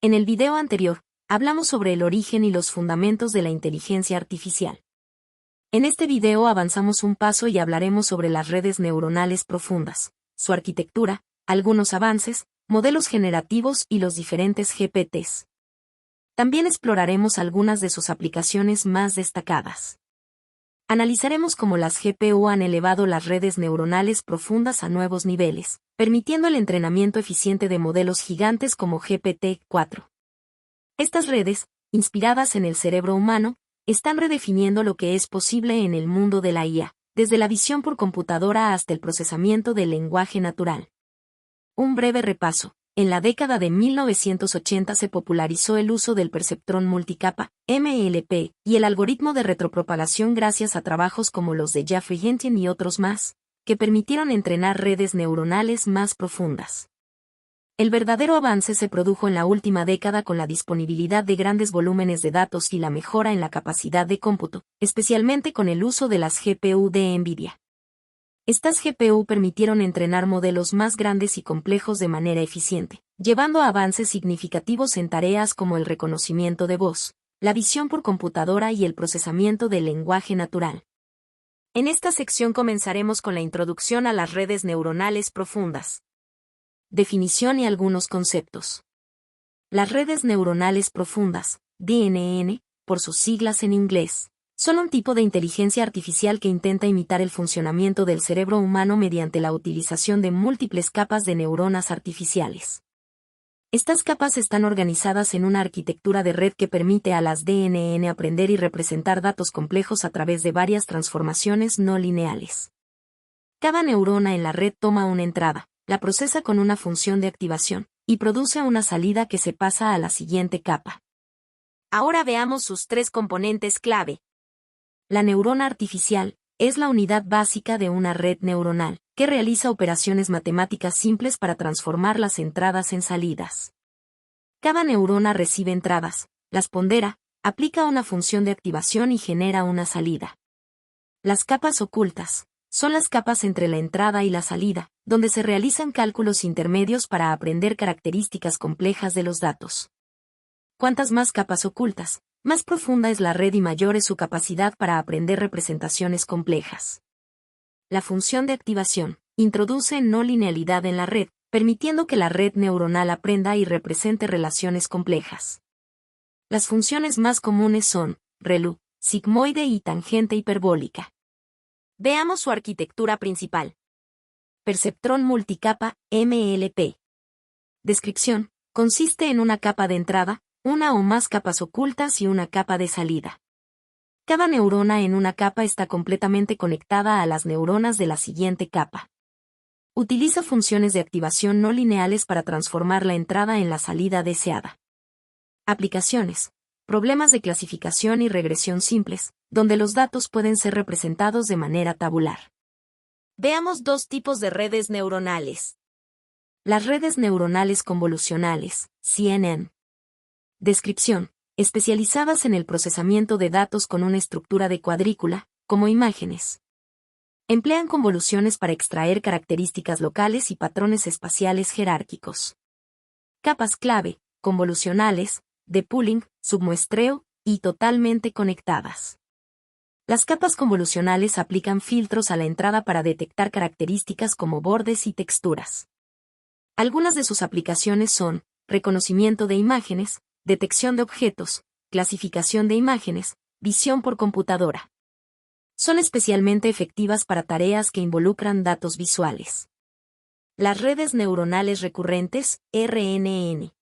En el video anterior, hablamos sobre el origen y los fundamentos de la inteligencia artificial. En este video avanzamos un paso y hablaremos sobre las redes neuronales profundas, su arquitectura, algunos avances, modelos generativos y los diferentes GPTs. También exploraremos algunas de sus aplicaciones más destacadas. Analizaremos cómo las GPU han elevado las redes neuronales profundas a nuevos niveles, permitiendo el entrenamiento eficiente de modelos gigantes como GPT-4. Estas redes, inspiradas en el cerebro humano, están redefiniendo lo que es posible en el mundo de la IA, desde la visión por computadora hasta el procesamiento del lenguaje natural. Un breve repaso. En la década de 1980 se popularizó el uso del perceptrón multicapa, MLP, y el algoritmo de retropropagación gracias a trabajos como los de Geoffrey Hinton y otros más, que permitieron entrenar redes neuronales más profundas. El verdadero avance se produjo en la última década con la disponibilidad de grandes volúmenes de datos y la mejora en la capacidad de cómputo, especialmente con el uso de las GPU de NVIDIA. Estas GPU permitieron entrenar modelos más grandes y complejos de manera eficiente, llevando a avances significativos en tareas como el reconocimiento de voz, la visión por computadora y el procesamiento del lenguaje natural. En esta sección comenzaremos con la introducción a las redes neuronales profundas. Definición y algunos conceptos. Las redes neuronales profundas, DNN, por sus siglas en inglés, son un tipo de inteligencia artificial que intenta imitar el funcionamiento del cerebro humano mediante la utilización de múltiples capas de neuronas artificiales. Estas capas están organizadas en una arquitectura de red que permite a las DNN aprender y representar datos complejos a través de varias transformaciones no lineales. Cada neurona en la red toma una entrada, la procesa con una función de activación, y produce una salida que se pasa a la siguiente capa. Ahora veamos sus tres componentes clave. La neurona artificial es la unidad básica de una red neuronal, que realiza operaciones matemáticas simples para transformar las entradas en salidas. Cada neurona recibe entradas, las pondera, aplica una función de activación y genera una salida. Las capas ocultas son las capas entre la entrada y la salida, donde se realizan cálculos intermedios para aprender características complejas de los datos. Cuantas más capas ocultas, más profunda es la red y mayor es su capacidad para aprender representaciones complejas. La función de activación introduce no linealidad en la red, permitiendo que la red neuronal aprenda y represente relaciones complejas. Las funciones más comunes son ReLU, sigmoide y tangente hiperbólica. Veamos su arquitectura principal. Perceptrón multicapa, MLP. Descripción: consiste en una capa de entrada, una o más capas ocultas y una capa de salida. Cada neurona en una capa está completamente conectada a las neuronas de la siguiente capa. Utiliza funciones de activación no lineales para transformar la entrada en la salida deseada. Aplicaciones: problemas de clasificación y regresión simples, donde los datos pueden ser representados de manera tabular. Veamos dos tipos de redes neuronales. Las redes neuronales convolucionales, CNN. Descripción: especializadas en el procesamiento de datos con una estructura de cuadrícula, como imágenes. Emplean convoluciones para extraer características locales y patrones espaciales jerárquicos. Capas clave, convolucionales, de pooling, submuestreo, y totalmente conectadas. Las capas convolucionales aplican filtros a la entrada para detectar características como bordes y texturas. Algunas de sus aplicaciones son reconocimiento de imágenes, detección de objetos, clasificación de imágenes, visión por computadora. Son especialmente efectivas para tareas que involucran datos visuales. Las redes neuronales recurrentes, RNN.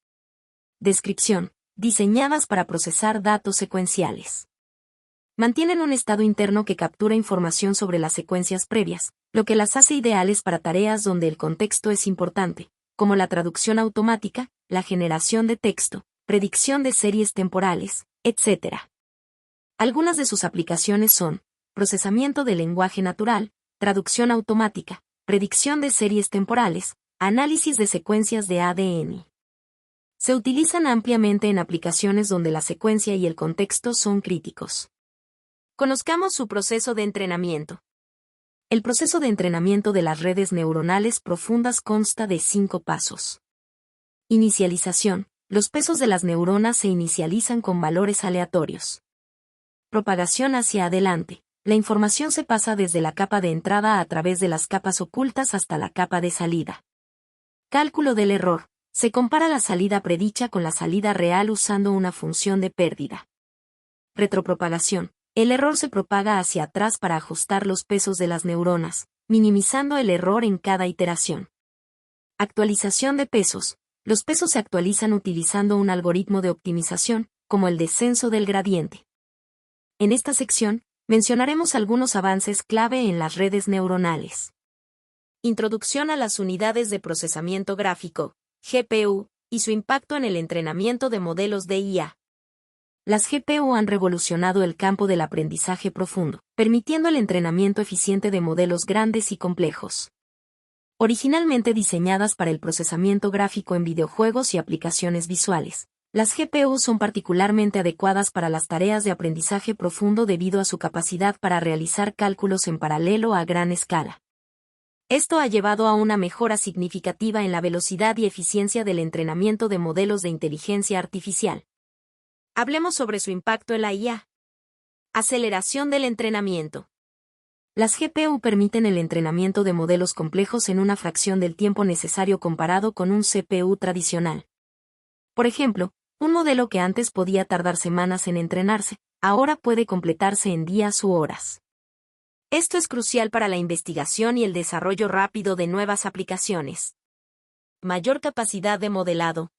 Descripción: diseñadas para procesar datos secuenciales. Mantienen un estado interno que captura información sobre las secuencias previas, lo que las hace ideales para tareas donde el contexto es importante, como la traducción automática, la generación de texto, predicción de series temporales, etc. Algunas de sus aplicaciones son procesamiento del lenguaje natural, traducción automática, predicción de series temporales, análisis de secuencias de ADN. Se utilizan ampliamente en aplicaciones donde la secuencia y el contexto son críticos. Conozcamos su proceso de entrenamiento. El proceso de entrenamiento de las redes neuronales profundas consta de 5 pasos. Inicialización: los pesos de las neuronas se inicializan con valores aleatorios. Propagación hacia adelante. La información se pasa desde la capa de entrada a través de las capas ocultas hasta la capa de salida. Cálculo del error. Se compara la salida predicha con la salida real usando una función de pérdida. Retropropagación. El error se propaga hacia atrás para ajustar los pesos de las neuronas, minimizando el error en cada iteración. Actualización de pesos. Los pesos se actualizan utilizando un algoritmo de optimización, como el descenso del gradiente. En esta sección, mencionaremos algunos avances clave en las redes neuronales. Introducción a las unidades de procesamiento gráfico, GPU, y su impacto en el entrenamiento de modelos de IA. Las GPU han revolucionado el campo del aprendizaje profundo, permitiendo el entrenamiento eficiente de modelos grandes y complejos. Originalmente diseñadas para el procesamiento gráfico en videojuegos y aplicaciones visuales, las GPU son particularmente adecuadas para las tareas de aprendizaje profundo debido a su capacidad para realizar cálculos en paralelo a gran escala. Esto ha llevado a una mejora significativa en la velocidad y eficiencia del entrenamiento de modelos de inteligencia artificial. Hablemos sobre su impacto en la IA. Aceleración del entrenamiento. Las GPU permiten el entrenamiento de modelos complejos en una fracción del tiempo necesario comparado con un CPU tradicional. Por ejemplo, un modelo que antes podía tardar semanas en entrenarse, ahora puede completarse en días u horas. Esto es crucial para la investigación y el desarrollo rápido de nuevas aplicaciones. Mayor capacidad de modelado.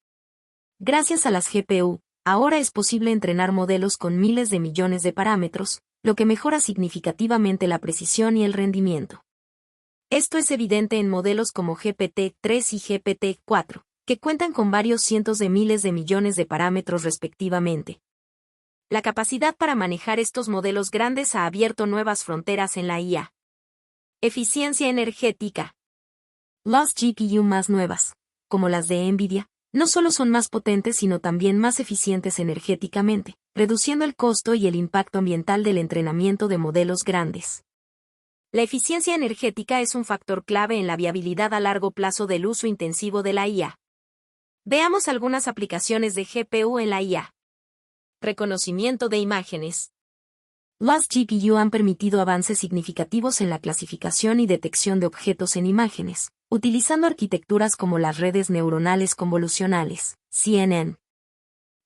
Gracias a las GPU, ahora es posible entrenar modelos con miles de millones de parámetros, lo que mejora significativamente la precisión y el rendimiento. Esto es evidente en modelos como GPT-3 y GPT-4, que cuentan con varios cientos de miles de millones de parámetros respectivamente. La capacidad para manejar estos modelos grandes ha abierto nuevas fronteras en la IA. Eficiencia energética. Las GPU más nuevas, como las de NVIDIA, no solo son más potentes sino también más eficientes energéticamente, reduciendo el costo y el impacto ambiental del entrenamiento de modelos grandes. La eficiencia energética es un factor clave en la viabilidad a largo plazo del uso intensivo de la IA. Veamos algunas aplicaciones de GPU en la IA. Reconocimiento de imágenes. Las GPU han permitido avances significativos en la clasificación y detección de objetos en imágenes, utilizando arquitecturas como las redes neuronales convolucionales, CNN.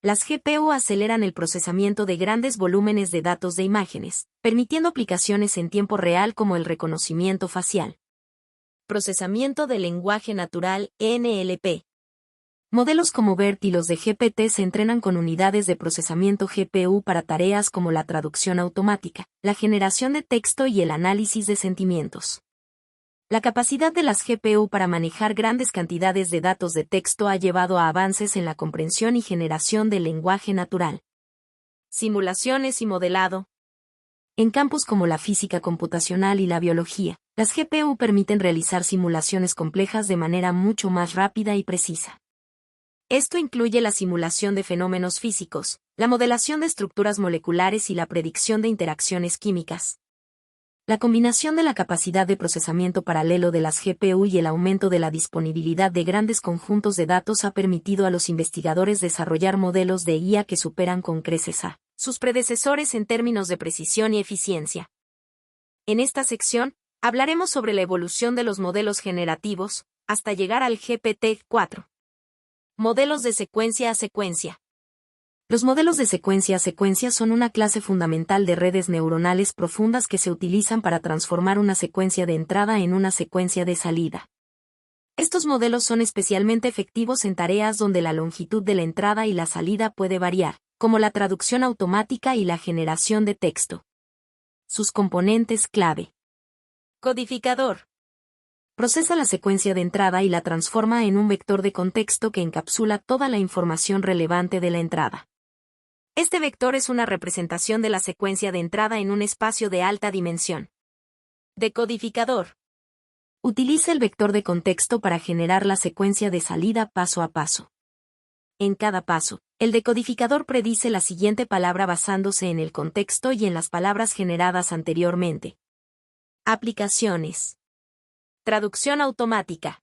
Las GPU aceleran el procesamiento de grandes volúmenes de datos de imágenes, permitiendo aplicaciones en tiempo real como el reconocimiento facial. Procesamiento del lenguaje natural, NLP. Modelos como BERT y los de GPT se entrenan con unidades de procesamiento GPU para tareas como la traducción automática, la generación de texto y el análisis de sentimientos. La capacidad de las GPU para manejar grandes cantidades de datos de texto ha llevado a avances en la comprensión y generación del lenguaje natural. Simulaciones y modelado. En campos como la física computacional y la biología, las GPU permiten realizar simulaciones complejas de manera mucho más rápida y precisa. Esto incluye la simulación de fenómenos físicos, la modelación de estructuras moleculares y la predicción de interacciones químicas. La combinación de la capacidad de procesamiento paralelo de las GPU y el aumento de la disponibilidad de grandes conjuntos de datos ha permitido a los investigadores desarrollar modelos de IA que superan con creces a sus predecesores en términos de precisión y eficiencia. En esta sección, hablaremos sobre la evolución de los modelos generativos, hasta llegar al GPT-4. Modelos de secuencia a secuencia. Los modelos de secuencia a secuencia son una clase fundamental de redes neuronales profundas que se utilizan para transformar una secuencia de entrada en una secuencia de salida. Estos modelos son especialmente efectivos en tareas donde la longitud de la entrada y la salida puede variar, como la traducción automática y la generación de texto. Sus componentes clave. Codificador. Procesa la secuencia de entrada y la transforma en un vector de contexto que encapsula toda la información relevante de la entrada. Este vector es una representación de la secuencia de entrada en un espacio de alta dimensión. Decodificador. Utiliza el vector de contexto para generar la secuencia de salida paso a paso. En cada paso, el decodificador predice la siguiente palabra basándose en el contexto y en las palabras generadas anteriormente. Aplicaciones. Traducción automática.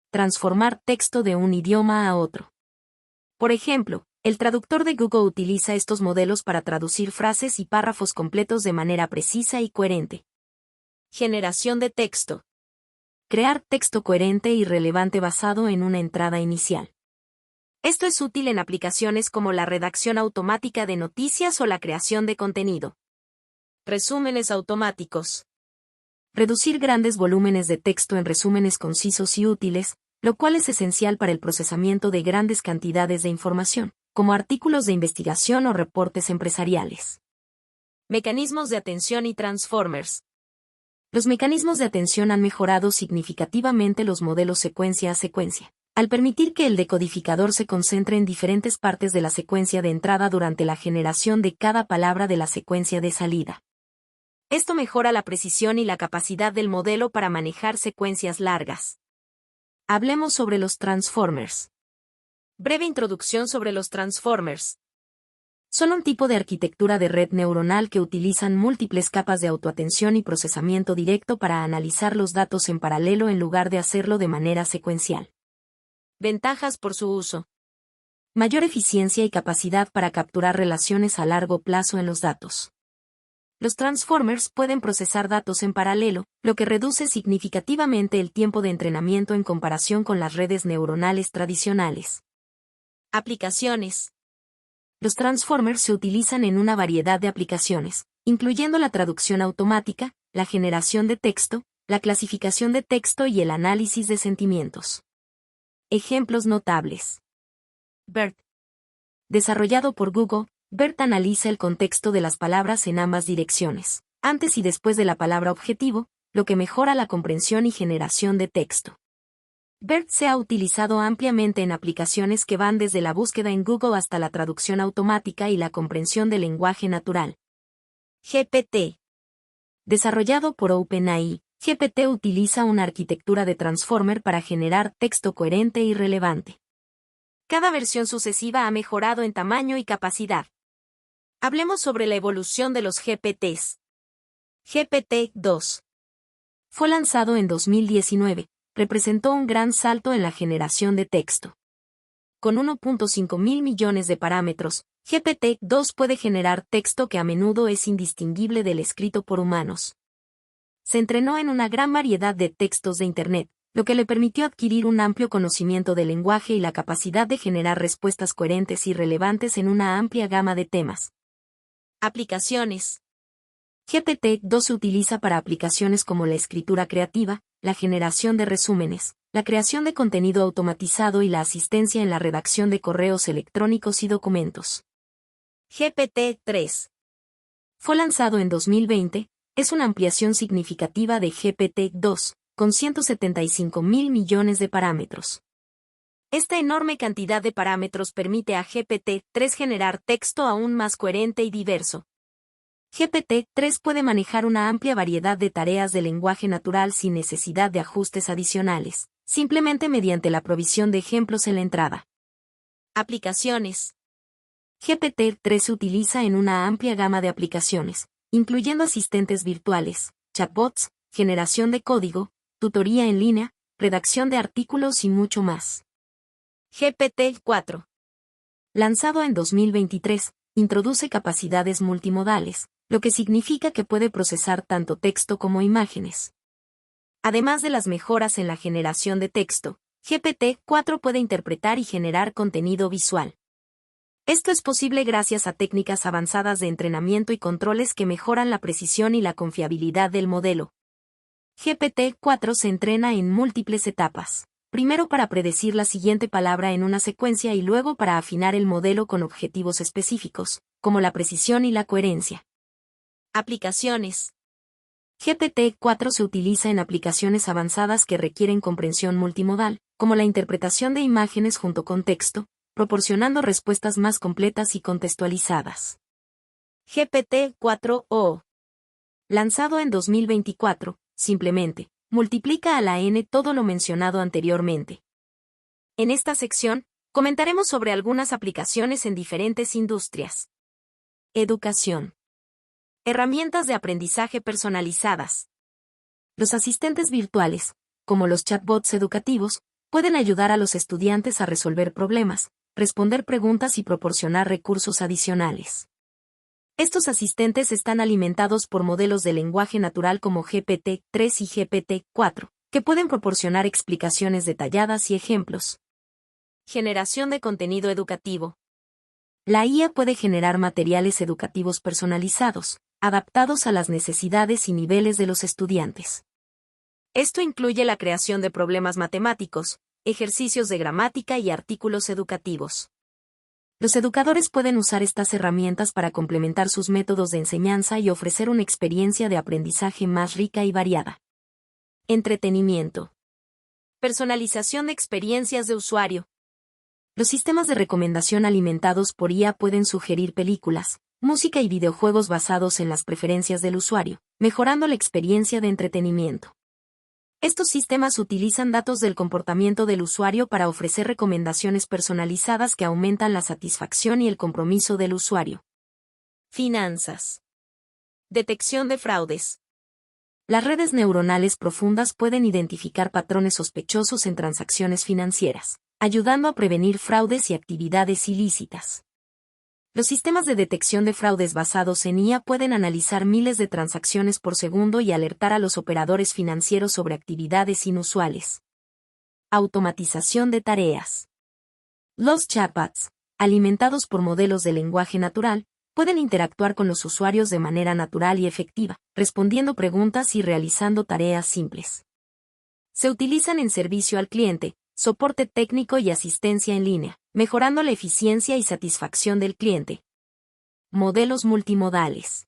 Transformar texto de un idioma a otro. Por ejemplo, el traductor de Google utiliza estos modelos para traducir frases y párrafos completos de manera precisa y coherente. Generación de texto. Crear texto coherente y relevante basado en una entrada inicial. Esto es útil en aplicaciones como la redacción automática de noticias o la creación de contenido. Resúmenes automáticos. Reducir grandes volúmenes de texto en resúmenes concisos y útiles, lo cual es esencial para el procesamiento de grandes cantidades de información, como artículos de investigación o reportes empresariales. Mecanismos de atención y transformers. Los mecanismos de atención han mejorado significativamente los modelos secuencia a secuencia, al permitir que el decodificador se concentre en diferentes partes de la secuencia de entrada durante la generación de cada palabra de la secuencia de salida. Esto mejora la precisión y la capacidad del modelo para manejar secuencias largas. Hablemos sobre los transformers. Breve introducción sobre los transformers. Son un tipo de arquitectura de red neuronal que utilizan múltiples capas de autoatención y procesamiento directo para analizar los datos en paralelo en lugar de hacerlo de manera secuencial. Ventajas por su uso. Mayor eficiencia y capacidad para capturar relaciones a largo plazo en los datos. Los transformers pueden procesar datos en paralelo, lo que reduce significativamente el tiempo de entrenamiento en comparación con las redes neuronales tradicionales. Aplicaciones. Los transformers se utilizan en una variedad de aplicaciones, incluyendo la traducción automática, la generación de texto, la clasificación de texto y el análisis de sentimientos. Ejemplos notables. BERT. Desarrollado por Google, BERT analiza el contexto de las palabras en ambas direcciones, antes y después de la palabra objetivo, lo que mejora la comprensión y generación de texto. BERT se ha utilizado ampliamente en aplicaciones que van desde la búsqueda en Google hasta la traducción automática y la comprensión del lenguaje natural. GPT. Desarrollado por OpenAI, GPT utiliza una arquitectura de transformer para generar texto coherente y relevante. Cada versión sucesiva ha mejorado en tamaño y capacidad. Hablemos sobre la evolución de los GPTs. GPT-2. Fue lanzado en 2019, representó un gran salto en la generación de texto. Con 1.5 mil millones de parámetros, GPT-2 puede generar texto que a menudo es indistinguible del escrito por humanos. Se entrenó en una gran variedad de textos de Internet, lo que le permitió adquirir un amplio conocimiento del lenguaje y la capacidad de generar respuestas coherentes y relevantes en una amplia gama de temas. Aplicaciones. GPT-2 se utiliza para aplicaciones como la escritura creativa, la generación de resúmenes, la creación de contenido automatizado y la asistencia en la redacción de correos electrónicos y documentos. GPT-3. Fue lanzado en 2020, es una ampliación significativa de GPT-2, con 175 mil millones de parámetros. Esta enorme cantidad de parámetros permite a GPT-3 generar texto aún más coherente y diverso. GPT-3 puede manejar una amplia variedad de tareas de lenguaje natural sin necesidad de ajustes adicionales, simplemente mediante la provisión de ejemplos en la entrada. Aplicaciones. GPT-3 se utiliza en una amplia gama de aplicaciones, incluyendo asistentes virtuales, chatbots, generación de código, tutoría en línea, redacción de artículos y mucho más. GPT-4. Lanzado en 2023, introduce capacidades multimodales, lo que significa que puede procesar tanto texto como imágenes. Además de las mejoras en la generación de texto, GPT-4 puede interpretar y generar contenido visual. Esto es posible gracias a técnicas avanzadas de entrenamiento y controles que mejoran la precisión y la confiabilidad del modelo. GPT-4 se entrena en múltiples etapas. Primero para predecir la siguiente palabra en una secuencia y luego para afinar el modelo con objetivos específicos, como la precisión y la coherencia. Aplicaciones. GPT-4 se utiliza en aplicaciones avanzadas que requieren comprensión multimodal, como la interpretación de imágenes junto con texto, proporcionando respuestas más completas y contextualizadas. GPT-4o. Lanzado en 2024, simplemente, multiplica a la n todo lo mencionado anteriormente. En esta sección, comentaremos sobre algunas aplicaciones en diferentes industrias. Educación. Herramientas de aprendizaje personalizadas. Los asistentes virtuales, como los chatbots educativos, pueden ayudar a los estudiantes a resolver problemas, responder preguntas y proporcionar recursos adicionales. Estos asistentes están alimentados por modelos de lenguaje natural como GPT-3 y GPT-4, que pueden proporcionar explicaciones detalladas y ejemplos. Generación de contenido educativo. La IA puede generar materiales educativos personalizados, adaptados a las necesidades y niveles de los estudiantes. Esto incluye la creación de problemas matemáticos, ejercicios de gramática y artículos educativos. Los educadores pueden usar estas herramientas para complementar sus métodos de enseñanza y ofrecer una experiencia de aprendizaje más rica y variada. Entretenimiento. Personalización de experiencias de usuario. Los sistemas de recomendación alimentados por IA pueden sugerir películas, música y videojuegos basados en las preferencias del usuario, mejorando la experiencia de entretenimiento. Estos sistemas utilizan datos del comportamiento del usuario para ofrecer recomendaciones personalizadas que aumentan la satisfacción y el compromiso del usuario. Finanzas. Detección de fraudes. Las redes neuronales profundas pueden identificar patrones sospechosos en transacciones financieras, ayudando a prevenir fraudes y actividades ilícitas. Los sistemas de detección de fraudes basados en IA pueden analizar miles de transacciones por segundo y alertar a los operadores financieros sobre actividades inusuales. Automatización de tareas. Los chatbots, alimentados por modelos de lenguaje natural, pueden interactuar con los usuarios de manera natural y efectiva, respondiendo preguntas y realizando tareas simples. Se utilizan en servicio al cliente, soporte técnico y asistencia en línea, mejorando la eficiencia y satisfacción del cliente. Modelos multimodales.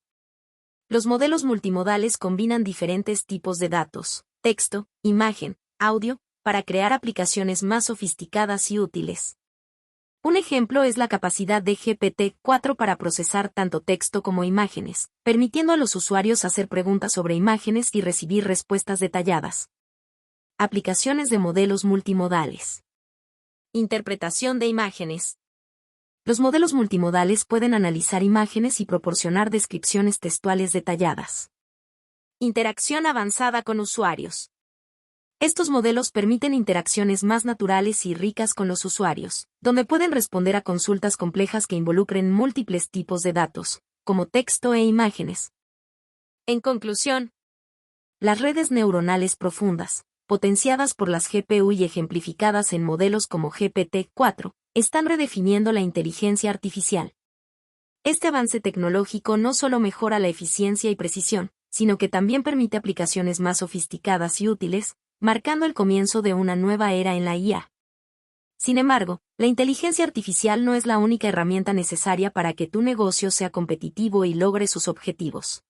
Los modelos multimodales combinan diferentes tipos de datos, texto, imagen, audio, para crear aplicaciones más sofisticadas y útiles. Un ejemplo es la capacidad de GPT-4 para procesar tanto texto como imágenes, permitiendo a los usuarios hacer preguntas sobre imágenes y recibir respuestas detalladas. Aplicaciones de modelos multimodales. Interpretación de imágenes. Los modelos multimodales pueden analizar imágenes y proporcionar descripciones textuales detalladas. Interacción avanzada con usuarios. Estos modelos permiten interacciones más naturales y ricas con los usuarios, donde pueden responder a consultas complejas que involucren múltiples tipos de datos, como texto e imágenes. En conclusión, las redes neuronales profundas, potenciadas por las GPU y ejemplificadas en modelos como GPT-4, están redefiniendo la inteligencia artificial. Este avance tecnológico no solo mejora la eficiencia y precisión, sino que también permite aplicaciones más sofisticadas y útiles, marcando el comienzo de una nueva era en la IA. Sin embargo, la inteligencia artificial no es la única herramienta necesaria para que tu negocio sea competitivo y logre sus objetivos.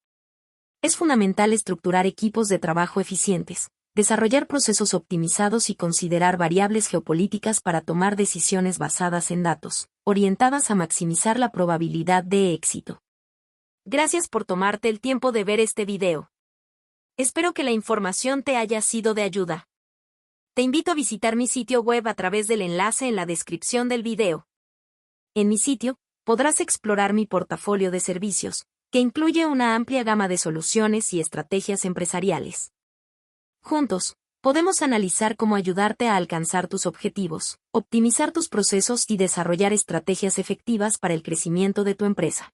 Es fundamental estructurar equipos de trabajo eficientes, desarrollar procesos optimizados y considerar variables geopolíticas para tomar decisiones basadas en datos, orientadas a maximizar la probabilidad de éxito. Gracias por tomarte el tiempo de ver este video. Espero que la información te haya sido de ayuda. Te invito a visitar mi sitio web a través del enlace en la descripción del video. En mi sitio, podrás explorar mi portafolio de servicios, que incluye una amplia gama de soluciones y estrategias empresariales. Juntos, podemos analizar cómo ayudarte a alcanzar tus objetivos, optimizar tus procesos y desarrollar estrategias efectivas para el crecimiento de tu empresa.